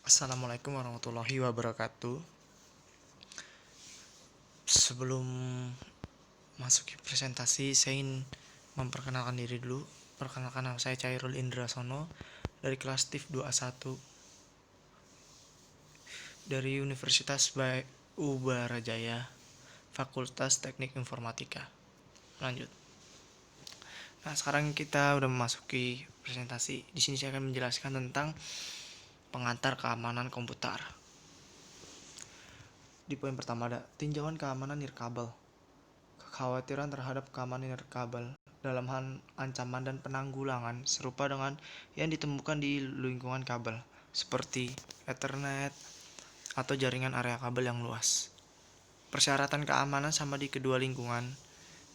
Assalamualaikum warahmatullahi wabarakatuh. Sebelum masuk ke presentasi, saya ingin memperkenalkan diri dulu. Perkenalkan, nama saya Chairul Indrasono dari kelas TIF 2A1 dari Universitas Ubarajaya, Fakultas Teknik Informatika. Lanjut. Nah, sekarang kita udah memasuki presentasi. Di sini saya akan menjelaskan tentang pengantar keamanan komputer. Di poin pertama ada tinjauan keamanan nirkabel. Kekhawatiran terhadap keamanan nirkabel dalam hal ancaman dan penanggulangan serupa dengan yang ditemukan di lingkungan kabel, seperti Ethernet atau jaringan area kabel yang luas. Persyaratan keamanan sama di kedua lingkungan: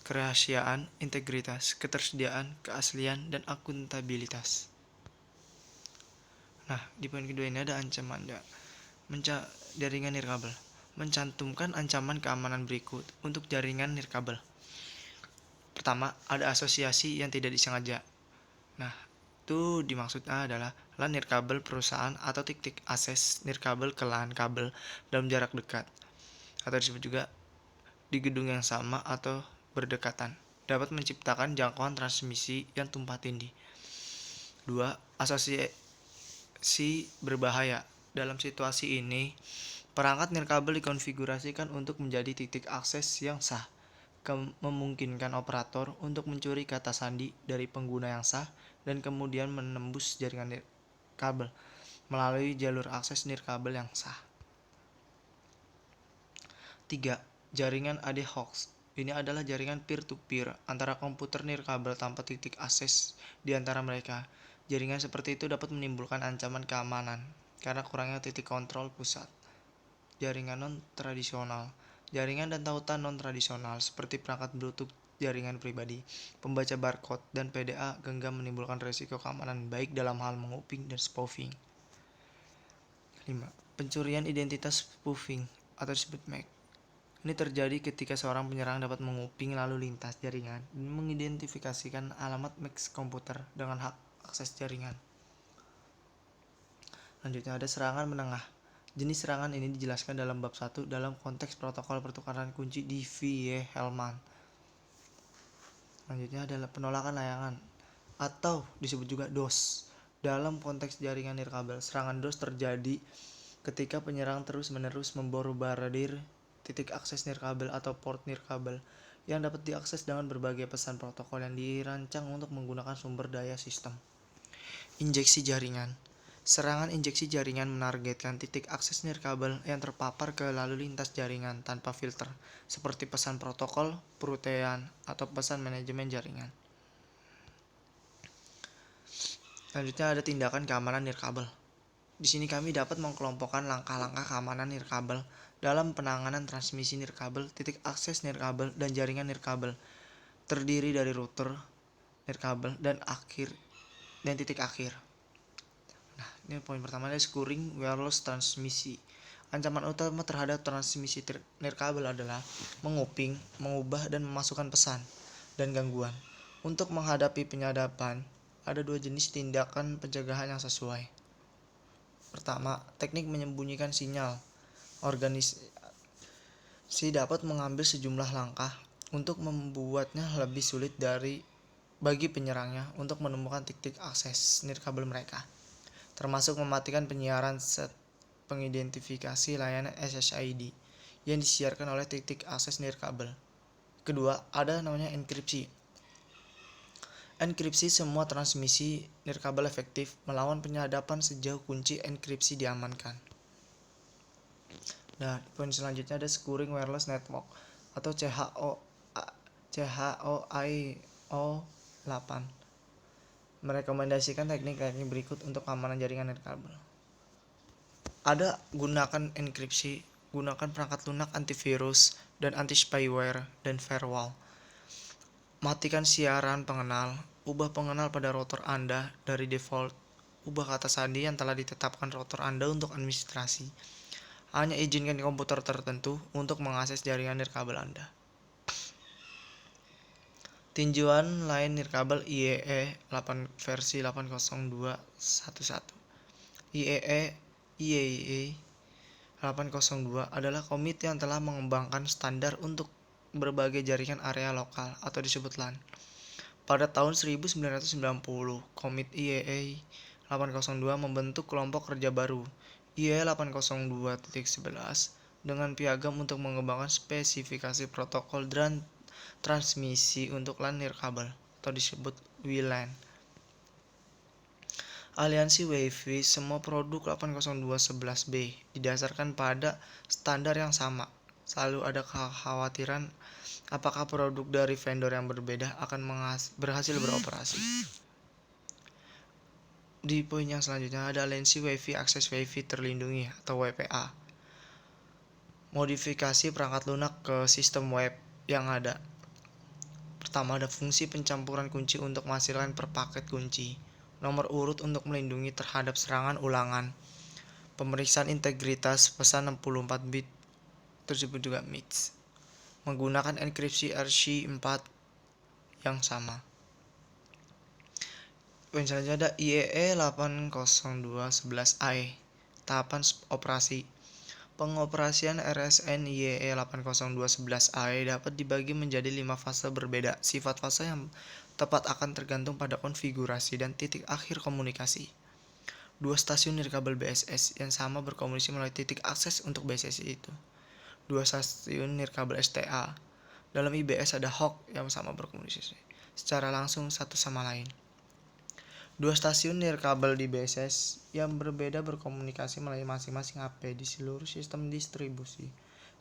kerahasiaan, integritas, ketersediaan, keaslian, dan akuntabilitas. Nah, di poin kedua ini ada ancaman jaringan nirkabel. Mencantumkan ancaman keamanan berikut untuk jaringan nirkabel. Pertama, ada asosiasi yang tidak disengaja. Nah, itu dimaksudnya adalah LAN nirkabel perusahaan atau titik akses nirkabel ke LAN kabel dalam jarak dekat, atau disebut juga di gedung yang sama atau berdekatan, dapat menciptakan jangkauan transmisi yang tumpang tindih. 2. Asosiasi berbahaya. Dalam situasi ini, perangkat nirkabel dikonfigurasikan untuk menjadi titik akses yang sah, memungkinkan operator untuk mencuri kata sandi dari pengguna yang sah dan kemudian menembus jaringan nirkabel melalui jalur akses nirkabel yang sah. 3. Jaringan ad hoc. Ini adalah jaringan peer-to-peer antara komputer nirkabel tanpa titik akses di antara mereka. Jaringan seperti itu dapat menimbulkan ancaman keamanan karena kurangnya titik kontrol pusat. Jaringan non-tradisional. Jaringan dan tautan non-tradisional seperti perangkat Bluetooth jaringan pribadi, pembaca barcode, dan PDA genggam menimbulkan risiko keamanan baik dalam hal menguping dan spoofing. 5. Pencurian identitas spoofing atau disebut MAC. Ini terjadi ketika seorang penyerang dapat menguping lalu lintas jaringan dan mengidentifikasikan alamat MAC komputer dengan hak akses jaringan. Lanjutnya ada serangan menengah. Jenis serangan ini dijelaskan dalam bab 1 dalam konteks protokol pertukaran kunci di V.Y. Hellman. Lanjutnya adalah penolakan layangan atau disebut juga DOS. Dalam konteks jaringan nirkabel, serangan DOS terjadi ketika penyerang terus-menerus memborbardir titik akses nirkabel atau port nirkabel yang dapat diakses dengan berbagai pesan protokol yang dirancang untuk menggunakan sumber daya sistem. Injeksi jaringan. Serangan injeksi jaringan menargetkan titik akses nirkabel yang terpapar ke lalu lintas jaringan tanpa filter, seperti pesan protokol, perutaian, atau pesan manajemen jaringan. Selanjutnya ada tindakan keamanan nirkabel. Di sini kami dapat mengkelompokkan langkah-langkah keamanan nirkabel dalam penanganan transmisi nirkabel, titik akses nirkabel, dan jaringan nirkabel. Terdiri dari router nirkabel dan titik akhir. Nah, ini poin pertama adalah scoring wireless transmisi. Ancaman utama terhadap transmisi nirkabel adalah menguping, mengubah, dan memasukkan pesan dan gangguan. Untuk menghadapi penyadapan, ada dua jenis tindakan pencegahan yang sesuai. Pertama, teknik menyembunyikan sinyal. Organisasi dapat mengambil sejumlah langkah untuk membuatnya lebih sulit bagi penyerangnya untuk menemukan titik akses nirkabel mereka, termasuk mematikan penyiaran set pengidentifikasi layanan SSID yang disiarkan oleh titik akses nirkabel. Kedua, ada namanya enkripsi. Enkripsi semua transmisi nirkabel efektif melawan penyadapan sejauh kunci enkripsi diamankan. Nah, poin selanjutnya ada Securing Wireless Network atau CHOIO 8. Merekomendasikan teknik-teknik berikut untuk keamanan jaringan nirkabel. Ada gunakan enkripsi, gunakan perangkat lunak antivirus dan anti-spyware dan firewall. Matikan siaran pengenal, ubah pengenal pada router Anda dari default, ubah kata sandi yang telah ditetapkan router Anda untuk administrasi. Hanya izinkan komputer tertentu untuk mengakses jaringan nirkabel Anda. Tinjauan lain nirkabel IEE 8 versi 80211. IEE IEEE 802 adalah komite yang telah mengembangkan standar untuk berbagai jaringan area lokal atau disebut LAN. Pada tahun 1990, Komite IEEE 802 membentuk kelompok kerja baru, IEEE 802.11, dengan piagam untuk mengembangkan spesifikasi protokol dan transmisi untuk LAN nirkabel atau disebut WLAN. Aliansi Wi-Fi semua produk 802.11b didasarkan pada standar yang sama. Selalu ada kekhawatiran apakah produk dari vendor yang berbeda akan berhasil beroperasi. Di poin yang selanjutnya ada aliansi Wi-Fi akses Wi-Fi terlindungi atau WPA. Modifikasi perangkat lunak ke sistem web yang ada. Pertama ada fungsi pencampuran kunci untuk menghasilkan per paket kunci. Nomor urut untuk melindungi terhadap serangan ulangan. Pemeriksaan integritas pesan 64 bit tersebut juga MITS. Menggunakan enkripsi RC4 yang sama. Poin selanjutnya ada IEEE 802.11i. Tahapan operasi. Pengoperasian RSN IEEE 802.11i dapat dibagi menjadi 5 fase berbeda. Sifat fase yang tepat akan tergantung pada konfigurasi dan titik akhir komunikasi. 2 stasiun nirkabel BSS yang sama berkomunikasi melalui titik akses untuk BSS itu. 2 stasiun nirkabel STA. Dalam IBS ada HOC yang sama berkomunikasi secara langsung satu sama lain. 2 stasiun nirkabel di BSS yang berbeda berkomunikasi melalui masing-masing HP di seluruh sistem distribusi.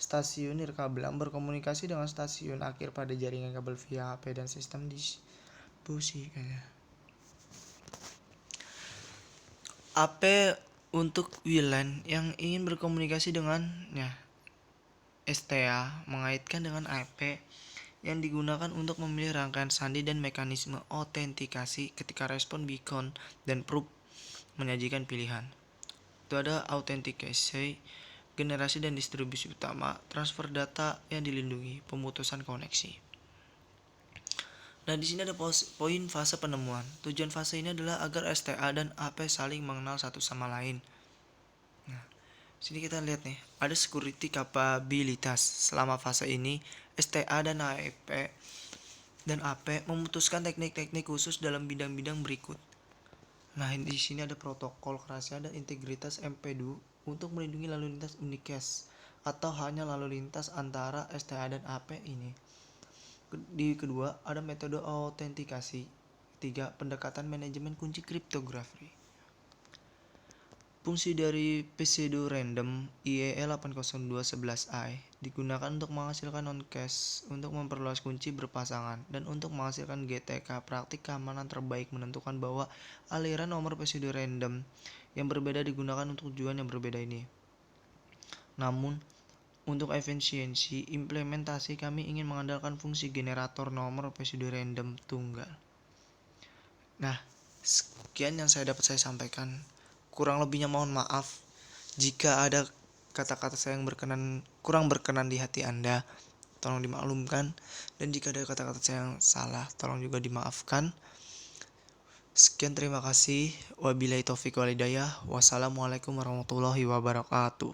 Stasiun nirkabel yang berkomunikasi dengan stasiun akhir pada jaringan kabel via HP dan sistem distribusi. AP untuk WLAN yang ingin berkomunikasi dengan STA mengaitkan dengan IP yang digunakan untuk memilih rangkaian sandi dan mekanisme autentikasi ketika respon beacon dan probe menyajikan pilihan. Itu ada autentikasi, generasi dan distribusi utama, transfer data yang dilindungi, pemutusan koneksi. Nah, di sini ada poin fase penemuan. Tujuan fase ini adalah agar STA dan AP saling mengenal satu sama lain. Nah, sini kita lihat nih, ada security capabilitas. Selama fase ini, STA dan AP memutuskan teknik-teknik khusus dalam bidang-bidang berikut. Nah, di sini ada protokol kerahasiaan dan integritas MP2 untuk melindungi lalu lintas unicast atau hanya lalu lintas antara STA dan AP ini. Di kedua, ada metode autentikasi. Ketiga, pendekatan manajemen kunci kriptografi. Fungsi dari pseudo random IEEE 802.11i digunakan untuk menghasilkan non-cache, untuk memperluas kunci berpasangan, dan untuk menghasilkan GTK. Praktik keamanan terbaik menentukan bahwa aliran nomor pseudo random yang berbeda digunakan untuk tujuan yang berbeda ini. Namun, untuk efisiensi implementasi kami ingin mengandalkan fungsi generator nomor pseudo random tunggal. Nah, sekian yang saya sampaikan. Kurang lebihnya mohon maaf jika ada kata-kata saya yang kurang berkenan di hati Anda, tolong dimaklumkan. Dan jika ada kata-kata saya yang salah, tolong juga dimaafkan. Sekian, terima kasih. Wabillahi taufiq wal hidayah. Wassalamualaikum warahmatullahi wabarakatuh.